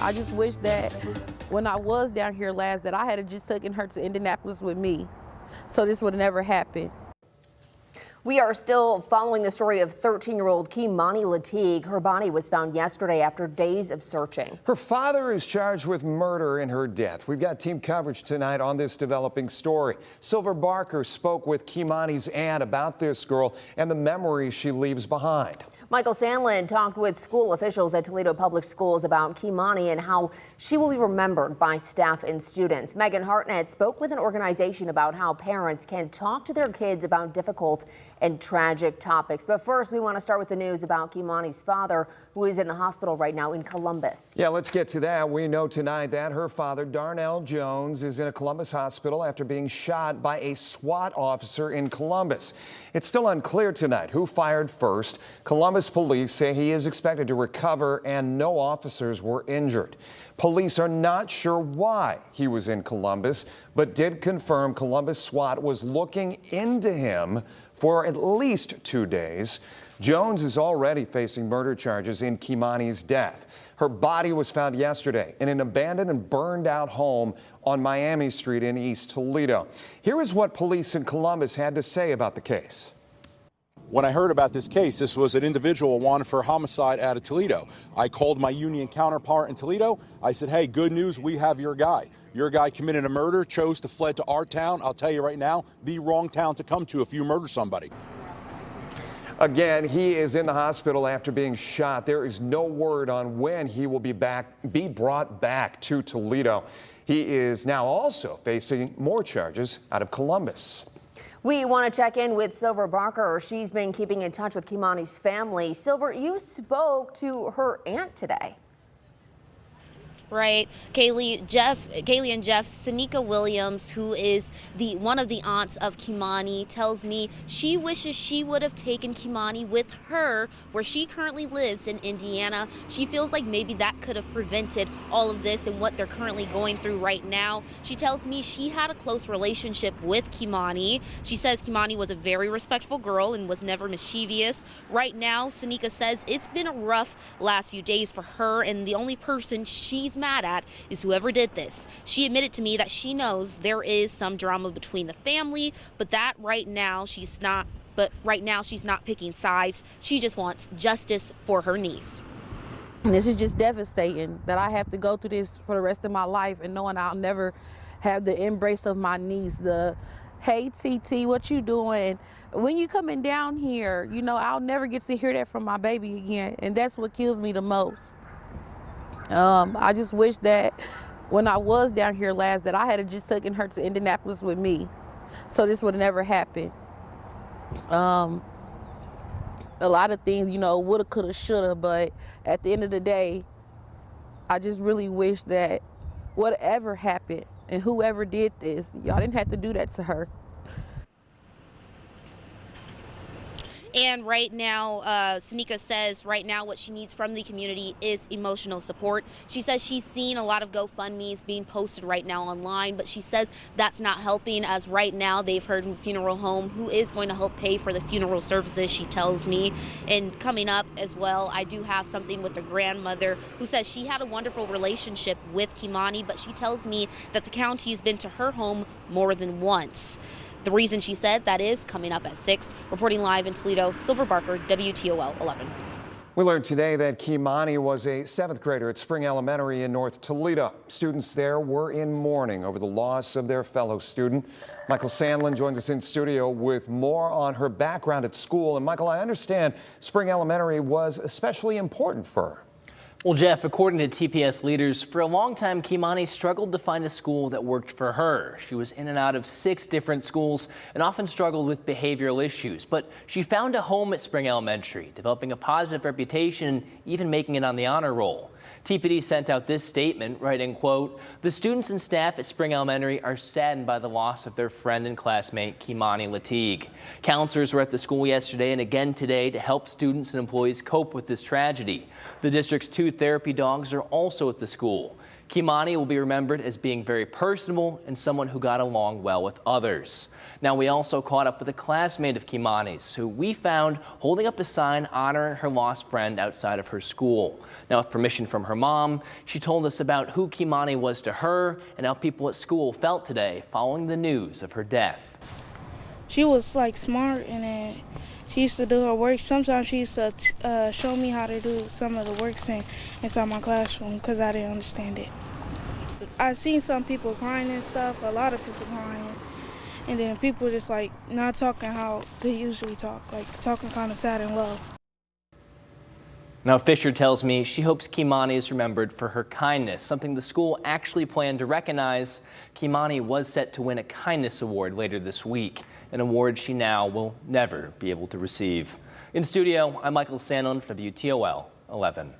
I just wish that when I was down here last that I had just taken her to Indianapolis with me, so this would have never happened. We are still following the story of 13-year-old Kei'Mani Latigue. Her body was found yesterday after days of searching. Her father is charged with murder in her death. We've got team coverage tonight on this developing story. Silver Barker spoke with Kei'Mani's aunt about this girl and the memories she leaves behind. Michael Sandlin talked with school officials at Toledo Public Schools about Kei'Mani and how she will be remembered by staff and students. Megan Hartnett spoke with an organization about how parents can talk to their kids about difficult and tragic topics. But first, we want to start with the news about Kei'Mani's father, who is in the hospital right now in Columbus. Yeah, let's get to that. We know tonight that her father, Darnell Jones, is in a Columbus hospital after being shot by a SWAT officer in Columbus. It's still unclear tonight who fired first. Columbus police say he is expected to recover and no officers were injured. Police are not sure why he was in Columbus, but did confirm Columbus SWAT was looking into him for at least 2 days. Jones is already facing murder charges in Kei'Mani's death. Her body was found yesterday in an abandoned and burned out home on Miami Street in East Toledo. Here is what police in Columbus had to say about the case. When I heard about this case, this was an individual wanted for homicide out of Toledo. I called my union counterpart in Toledo. I said, hey, good news, we have your guy. Your guy committed a murder, chose to fled to our town. I'll tell you right now, the wrong town to come to if you murder somebody. Again, he is in the hospital after being shot. There is no word on when he will be brought back to Toledo. He is now also facing more charges out of Columbus. We want to check in with Silver Barker. She's been keeping in touch with Kei'Mani's family. Silver, you spoke to her aunt today. Right. Kaylee and Jeff, Sanika Williams, who is one of the aunts of Kei'Mani, tells me she wishes she would have taken Kei'Mani with her where she currently lives in Indiana. She feels like maybe that could have prevented all of this and what they're currently going through right now. She tells me she had a close relationship with Kei'Mani. She says Kei'Mani was a very respectful girl and was never mischievous. Right now, Sanika says it's been a rough last few days for her, and the only person she's mad at is whoever did this. She admitted to me that she knows there is some drama between the family, but right now she's not picking sides. She just wants justice for her niece. And this is just devastating that I have to go through this for the rest of my life and knowing I'll never have the embrace of my niece, the hey TT, what you doing? When you coming down here, you know, I'll never get to hear that from my baby again, and that's what kills me the most. I just wish that when I was down here last that I had just taken her to Indianapolis with me, so this would have never happened. A lot of things, you know, woulda, coulda, shoulda, but at the end of the day, I just really wish that whatever happened and whoever did this, y'all didn't have to do that to her. And right now, Sanika says right now what she needs from the community is emotional support. She says she's seen a lot of GoFundMes being posted right now online, but she says that's not helping, as right now they've heard from the funeral home who is going to help pay for the funeral services, she tells me. And coming up as well, I do have something with the grandmother who says she had a wonderful relationship with Kei'Mani, but she tells me that the county has been to her home more than once. The reason she said that is coming up at 6. Reporting live in Toledo, Silver Barker, WTOL 11. We learned today that Kei'Mani was a 7th grader at Spring Elementary in North Toledo. Students there were in mourning over the loss of their fellow student. Michael Sandlin joins us in studio with more on her background at school. And Michael, I understand Spring Elementary was especially important for her. Well, Jeff, according to TPS leaders, for a long time, Kei'Mani struggled to find a school that worked for her. She was in and out of 6 different schools and often struggled with behavioral issues. But she found a home at Spring Elementary, developing a positive reputation, even making it on the honor roll. TPD sent out this statement, writing, quote, "The students and staff at Spring Elementary are saddened by the loss of their friend and classmate, Kei'Mani Latigue. Counselors were at the school yesterday and again today to help students and employees cope with this tragedy. The district's 2 therapy dogs are also at the school. Kei'Mani will be remembered as being very personable and someone who got along well with others. Now, we also caught up with a classmate of Kei'Mani's who we found holding up a sign honoring her lost friend outside of her school. Now, with permission from her mom, she told us about who Kei'Mani was to her and how people at school felt today following the news of her death. She was like smart, and then she used to do her work. Sometimes she used to show me how to do some of the works inside my classroom because I didn't understand it. I seen some people crying and stuff, a lot of people crying, and then people just like not talking how they usually talk, like talking kind of sad and low. Now, Fisher tells me she hopes Kei'Mani is remembered for her kindness, something the school actually planned to recognize. Kei'Mani was set to win a kindness award later this week, an award she now will never be able to receive. In studio, I'm Michael Sandlin for WTOL 11.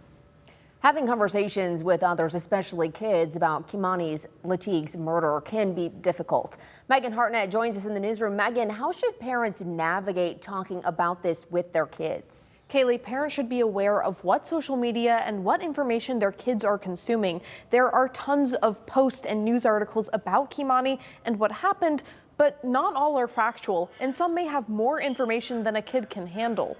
Having conversations with others, especially kids, about Kei'Mani Latigue's murder can be difficult. Megan Hartnett joins us in the newsroom. Megan, how should parents navigate talking about this with their kids? Kaylee, parents should be aware of what social media and what information their kids are consuming. There are tons of posts and news articles about Kei'Mani and what happened, but not all are factual, and some may have more information than a kid can handle.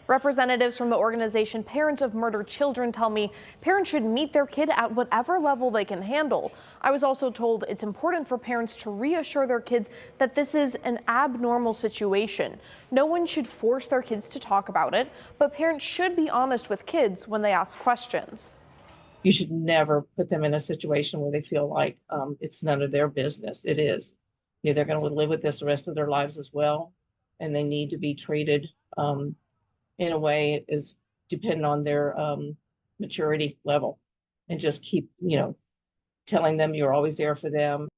Representatives from the organization Parents of Murdered Children tell me parents should meet their kid at whatever level they can handle. I was also told it's important for parents to reassure their kids that this is an abnormal situation. No one should force their kids to talk about it, but parents should be honest with kids when they ask questions. You should never put them in a situation where they feel like it's none of their business. It is. You know, they're going to live with this the rest of their lives as well, and they need to be treated in a way is dependent on their maturity level, and just keep, telling them you're always there for them.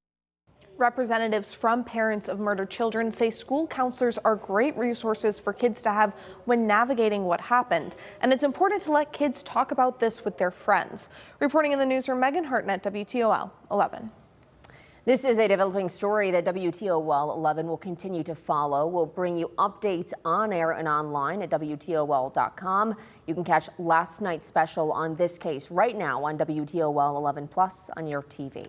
Representatives from Parents of Murdered Children say school counselors are great resources for kids to have when navigating what happened. And it's important to let kids talk about this with their friends. Reporting in the newsroom, Megan Hartnett, WTOL 11. This is a developing story that WTOL 11 will continue to follow. We'll bring you updates on air and online at WTOL.com. You can catch last night's special on this case right now on WTOL 11 Plus on your TV.